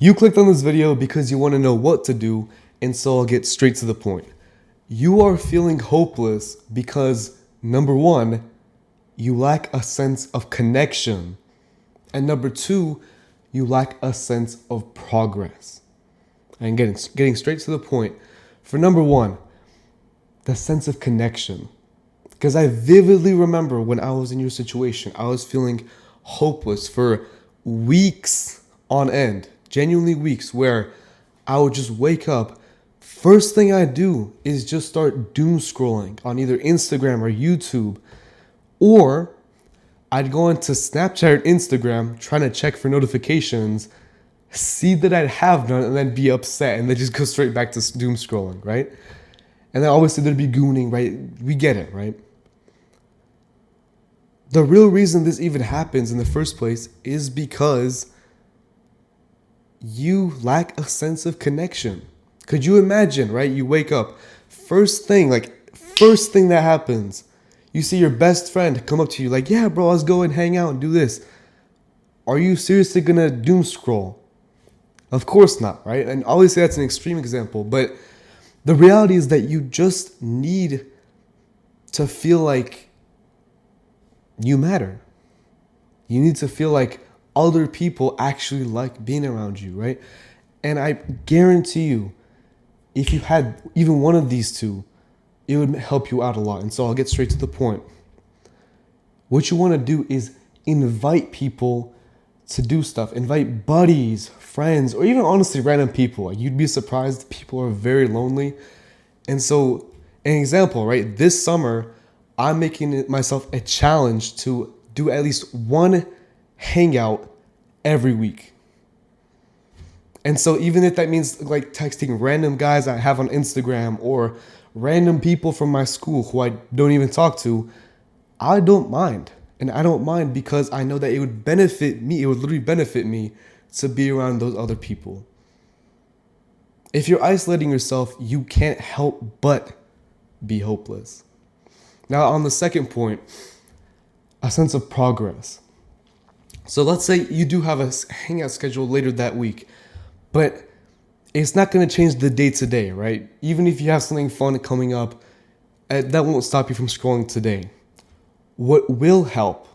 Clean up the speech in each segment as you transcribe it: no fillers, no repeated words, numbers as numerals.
You clicked on this video because you want to know what to do, and so I'll get straight to the point. You are feeling hopeless because, number one, you lack a sense of connection. And number two, you lack a sense of progress. And getting straight to the point, for number one, the sense of connection. Because I vividly remember when I was in your situation, I was feeling hopeless for weeks on end, genuinely weeks, where I would just wake up. First thing I do is just start doom scrolling on either Instagram or YouTube, or I'd go into Snapchat or Instagram trying to check for notifications, see that I'd have none, and then be upset, and then just go straight back to doom scrolling, right? And then obviously there'd be gooning, right? We get it, right? The real reason this even happens in the first place is because you lack a sense of connection. Could you imagine, right? You wake up, first thing that happens, you see your best friend come up to you like, yeah, bro, let's go and hang out and do this. Are you seriously gonna doom scroll? Of course not, right? And obviously that's an extreme example, but the reality is that you just need to feel like you matter. You need to feel like other people actually like being around you, right? And I guarantee you, if you had even one of these two, it would help you out a lot. And so I'll get straight to the point. What you want to do is invite people to do stuff. Invite buddies, friends, or even honestly random people. Like, you'd be surprised, people are very lonely. And so, an example, right? This summer, I'm making it myself a challenge to do at least one hangout every week. And so even if that means like texting random guys I have on Instagram or random people from my school who I don't even talk to, I don't mind. And I don't mind because I know that it would benefit me. It would literally benefit me to be around those other people. If you're isolating yourself, you can't help but be hopeless. Now, on the second point, a sense of progress. So let's say you do have a hangout schedule later that week, but it's not going to change the day to day, right? Even if you have something fun coming up, that won't stop you from scrolling today. What will help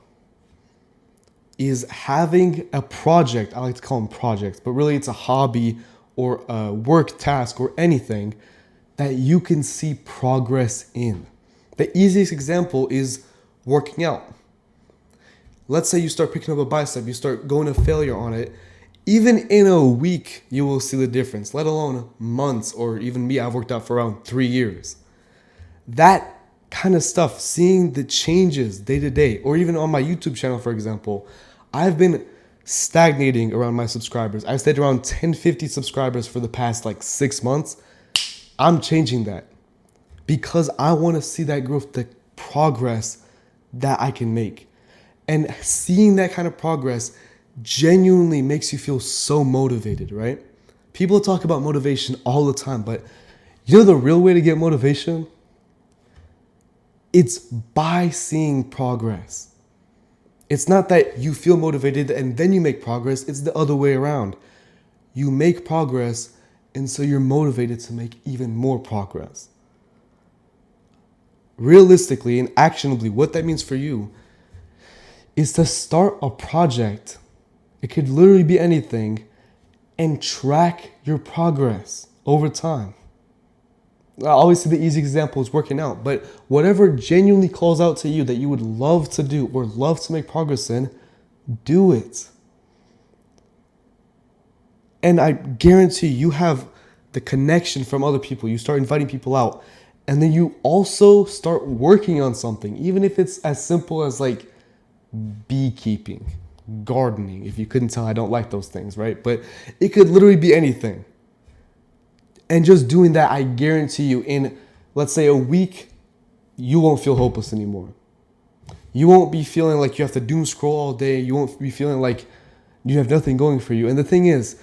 is having a project. I like to call them projects, but really it's a hobby or a work task or anything that you can see progress in. The easiest example is working out. Let's say you start picking up a bicep, you start going to failure on it. Even in a week, you will see the difference, let alone months, or even me, I've worked out for around 3 years. That kind of stuff, seeing the changes day to day, or even on my YouTube channel, for example, I've been stagnating around my subscribers. I've stayed around 1050 subscribers for the past 6 months. I'm changing that because I want to see that growth, the progress that I can make. And seeing that kind of progress genuinely makes you feel so motivated, right? People talk about motivation all the time, but you know the real way to get motivation? It's by seeing progress. It's not that you feel motivated and then you make progress. It's the other way around. You make progress, and so you're motivated to make even more progress. Realistically and actionably, what that means for you is to start a project. It could literally be anything, and track your progress over time. Obviously, the easy example is working out, but whatever genuinely calls out to you that you would love to do or love to make progress in, do it. And I guarantee you have the connection from other people. You start inviting people out, and then you also start working on something, even if it's as simple as beekeeping, gardening. If you couldn't tell, I don't like those things, right? But it could literally be anything. And just doing that, I guarantee you, in, let's say, a week, you won't feel hopeless anymore. You won't be feeling like you have to doom scroll all day. You won't be feeling like you have nothing going for you. And the thing is,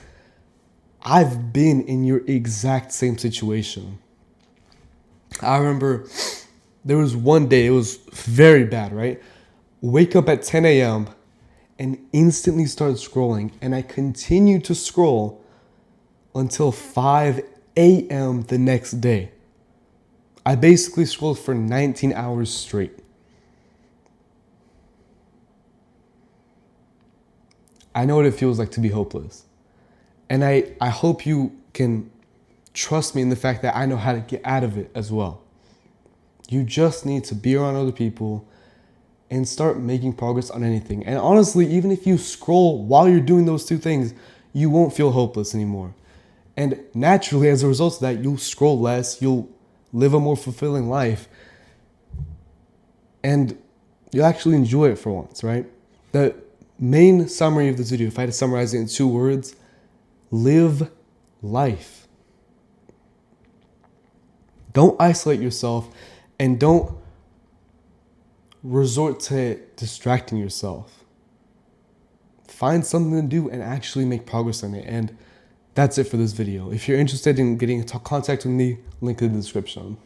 I've been in your exact same situation. I remember there was one day, it was very bad, right? Wake up at 10 a.m. and instantly start scrolling. And I continued to scroll until 5 a.m. the next day. I basically scrolled for 19 hours straight. I know what it feels like to be hopeless. And I hope you can trust me in the fact that I know how to get out of it as well. You just need to be around other people and start making progress on anything. And honestly, even if you scroll while you're doing those two things, you won't feel hopeless anymore. And naturally, as a result of that, you'll scroll less, you'll live a more fulfilling life, and you'll actually enjoy it for once, right? The main summary of this video, if I had to summarize it in 2 words, live life. Don't isolate yourself and don't resort to distracting yourself. Find something to do and actually make progress on it. And that's it for this video. If you're interested in getting in contact with me, link in the description.